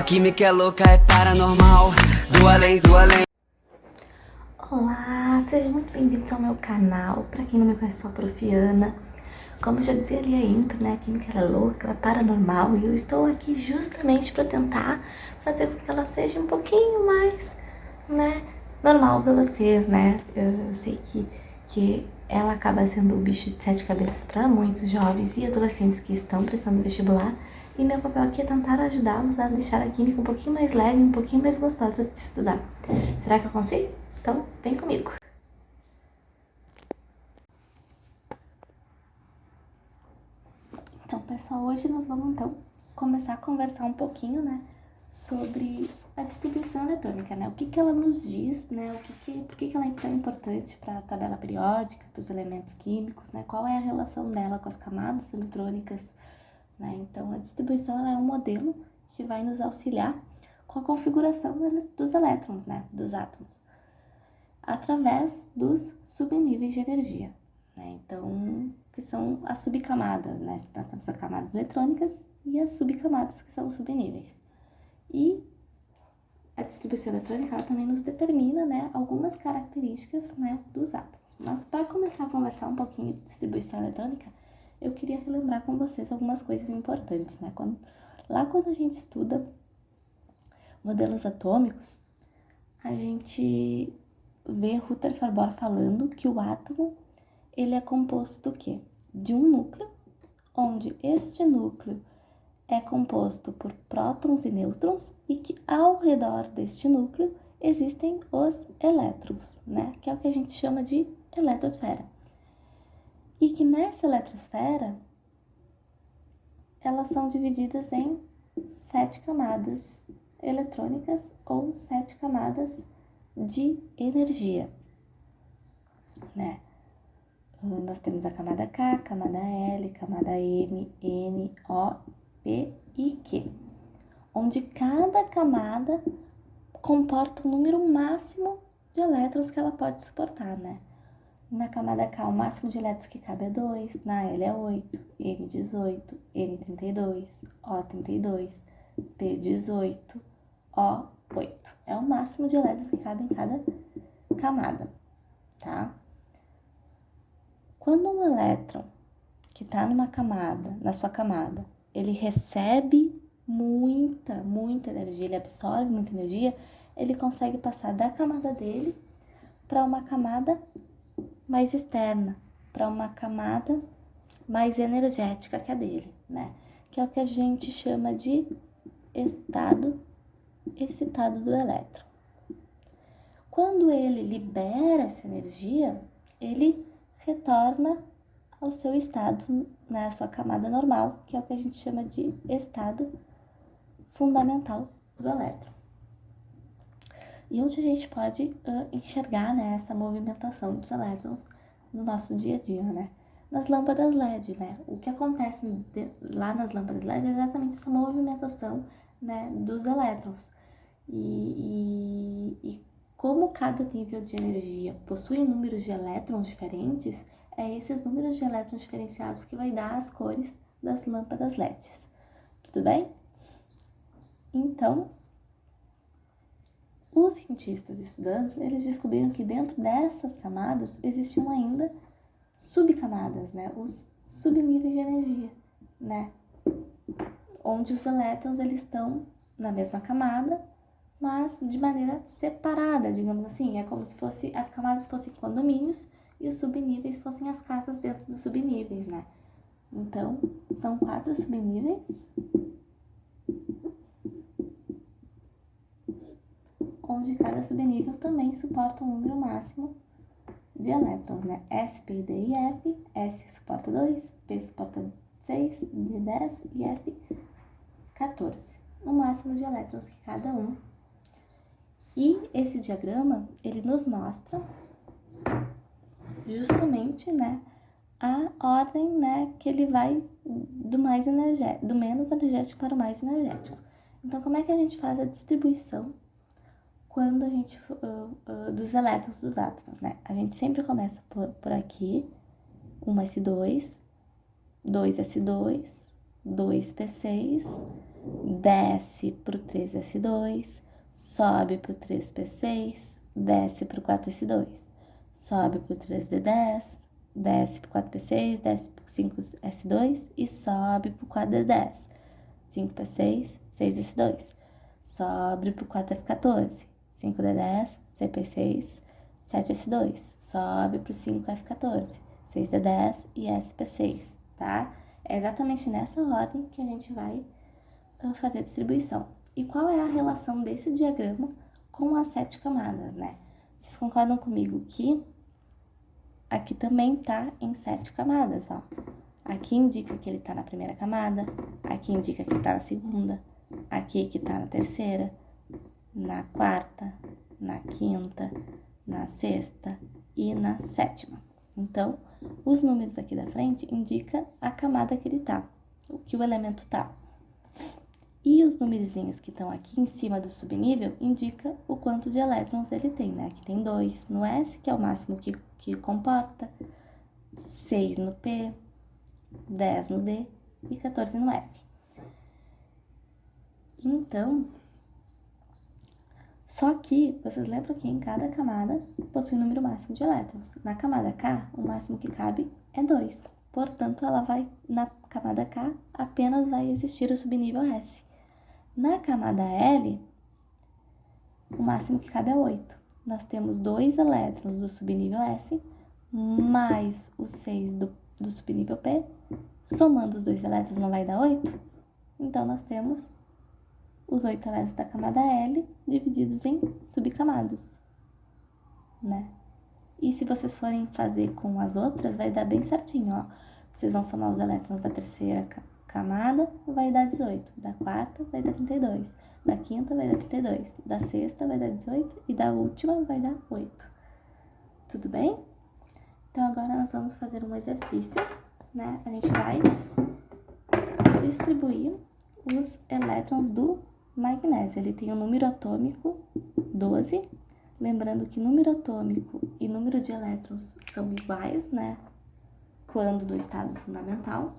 química é louca, é paranormal. Do além, do além. Olá, sejam muito bem-vindos ao meu canal. Pra quem não me conhece, sou a Prof. Ana. Como já dizia ali a intro, né, a química era louca, ela é paranormal, e eu estou aqui justamente para tentar fazer com que ela seja um pouquinho mais, né, normal para vocês, né. Eu sei que ela acaba sendo o bicho de sete cabeças para muitos jovens e adolescentes que estão prestando vestibular, e meu papel aqui é tentar ajudá-los a deixar a química um pouquinho mais leve, um pouquinho mais gostosa de se estudar. Será que eu consigo? Então, vem comigo. Então, pessoal, hoje nós vamos então começar a conversar um pouquinho, né, sobre a distribuição eletrônica, né, o que ela nos diz, né, por que ela é tão importante para a tabela periódica, para os elementos químicos, né, qual é a relação dela com as camadas eletrônicas, né. Então, a distribuição ela é um modelo que vai nos auxiliar com a configuração dos elétrons, né, dos átomos, através dos subníveis de energia, né? Então, que são as subcamadas, né? Nós temos as camadas eletrônicas e as subcamadas, que são os subníveis. E a distribuição eletrônica, ela também nos determina, né, algumas características, né, dos átomos. Mas para começar a conversar um pouquinho de distribuição eletrônica, eu queria relembrar com vocês algumas coisas importantes, né? Quando a gente estuda modelos atômicos, a gente vê Rutherford falando que o átomo ele é composto do quê? De um núcleo, onde este núcleo é composto por prótons e nêutrons e que ao redor deste núcleo existem os elétrons, né? Que é o que a gente chama de eletrosfera. E que nessa eletrosfera elas são divididas em 7 camadas eletrônicas ou 7 camadas de energia, né? Nós temos a camada K, camada L, camada M, N, O, P e Q, onde cada camada comporta um número máximo de elétrons que ela pode suportar, né? Na camada K, o máximo de elétrons que cabe é 2, na L é 8, M 18, N 32, O 32, P 18, O 8. É o máximo de elétrons que cabe em cada camada, tá? Quando um elétron que está na sua camada, ele recebe muita energia, ele absorve muita energia, ele consegue passar da camada dele para uma camada mais externa, para uma camada mais energética que a dele, né? Que é o que a gente chama de estado excitado do elétron. Quando ele libera essa energia, ele retorna ao seu estado, né, sua camada normal, que é o que a gente chama de estado fundamental do elétron. E onde a gente pode enxergar, né, essa movimentação dos elétrons no nosso dia a dia, né? Nas lâmpadas LED, né? O que acontece lá nas lâmpadas LED é exatamente essa movimentação, né, dos elétrons. E como cada nível de energia possui números de elétrons diferentes, é esses números de elétrons diferenciados que vai dar as cores das lâmpadas LEDs. Tudo bem? Então, os cientistas estudantes, eles descobriram que dentro dessas camadas existiam ainda subcamadas, né? Os subníveis de energia, né? Onde os elétrons, eles estão na mesma camada, mas de maneira separada, digamos assim. É como se as camadas fossem condomínios e os subníveis fossem as casas dentro dos subníveis, né? Então, são 4 subníveis, onde cada subnível também suporta um número máximo de elétrons, né? S, P, D e F. S suporta 2, P suporta 6, D 10 e F 14. O máximo de elétrons que cada um. E esse diagrama, ele nos mostra justamente, né, a ordem, né, que ele vai do menos energético para o mais energético. Então, como é que a gente faz a distribuição quando a gente dos elétrons dos átomos, né? A gente sempre começa por aqui, 1s2, 2s2, 2p6, desce pro 3S2, sobe pro 3P6, desce pro 4S2, sobe pro 3D10, desce pro 4P6, desce pro 5S2 e sobe pro 4D10, 5P6, 6S2, sobe pro 4F14, 5D10, CP6, 7S2, sobe pro 5F14, 6D10 e SP6, tá? É exatamente nessa ordem que a gente vai fazer a distribuição. E qual é a relação desse diagrama com as 7 camadas, né? Vocês concordam comigo que aqui também tá em 7 camadas, ó. Aqui indica que ele tá na primeira camada, aqui indica que ele tá na segunda, aqui que tá na terceira, na quarta, na quinta, na sexta e na sétima. Então, os números aqui da frente indicam a camada que ele tá, o que o elemento tá. E os numerozinhos que estão aqui em cima do subnível indica o quanto de elétrons ele tem, né? Aqui tem 2 no S, que é o máximo que comporta, 6 no P, 10 no D e 14 no F. Então, só que vocês lembram que em cada camada possui um número máximo de elétrons. Na camada K, o máximo que cabe é 2. Portanto, na camada K apenas vai existir o subnível S. Na camada L, o máximo que cabe é 8. Nós temos 2 elétrons do subnível S, mais os 6 do subnível P. Somando os 2 elétrons não vai dar 8? Então, nós temos os 8 elétrons da camada L divididos em subcamadas, né? E se vocês forem fazer com as outras, vai dar bem certinho, ó. Vocês vão somar os elétrons da terceira camada, vai dar 18. Da quarta, vai dar 32. Da quinta, vai dar 32. Da sexta, vai dar 18. E da última, vai dar 8. Tudo bem? Então, agora nós vamos fazer um exercício, né? A gente vai distribuir os elétrons do magnésio. Ele tem o número atômico 12. Lembrando que número atômico e número de elétrons são iguais, né? Quando no estado fundamental.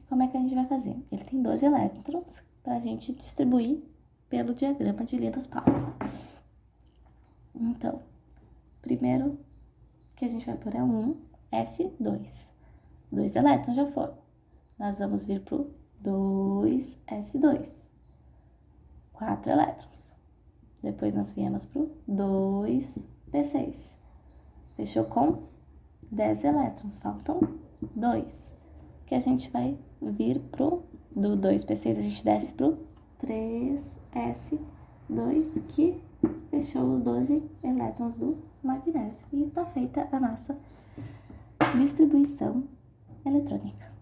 Como é que a gente vai fazer? Ele tem 12 elétrons para a gente distribuir pelo diagrama de Linus-Pauling. Então, primeiro que a gente vai pôr é 1S2. 2 elétrons já foram. Nós vamos vir para o 2S2. 4 elétrons. Depois nós viemos para o 2P6. Fechou com 10 elétrons. Faltam 2. Que a gente vai vir pro do 2P6, a gente desce pro 3S2, que fechou os 12 elétrons do magnésio. E tá feita a nossa distribuição eletrônica.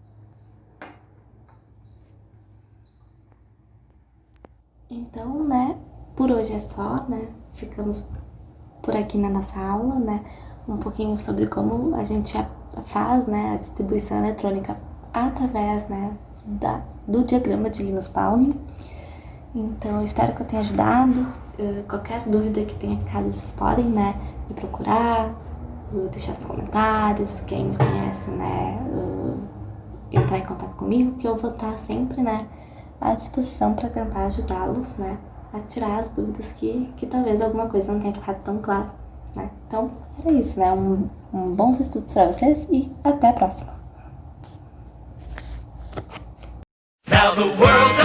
Então, né, por hoje é só, né? Ficamos por aqui na nossa aula, né? Um pouquinho sobre como a gente faz, né, a distribuição eletrônica através, né, do diagrama de Linus-Pauling. Então, eu espero que eu tenha ajudado. Qualquer dúvida que tenha ficado, vocês podem, né, me procurar, deixar nos comentários. Quem me conhece, né, entrar em contato comigo, que eu vou estar sempre, né, à disposição para tentar ajudá-los, né, a tirar as dúvidas que talvez alguma coisa não tenha ficado tão clara, né. Então, era isso, né, bons estudos para vocês e até a próxima. Now the world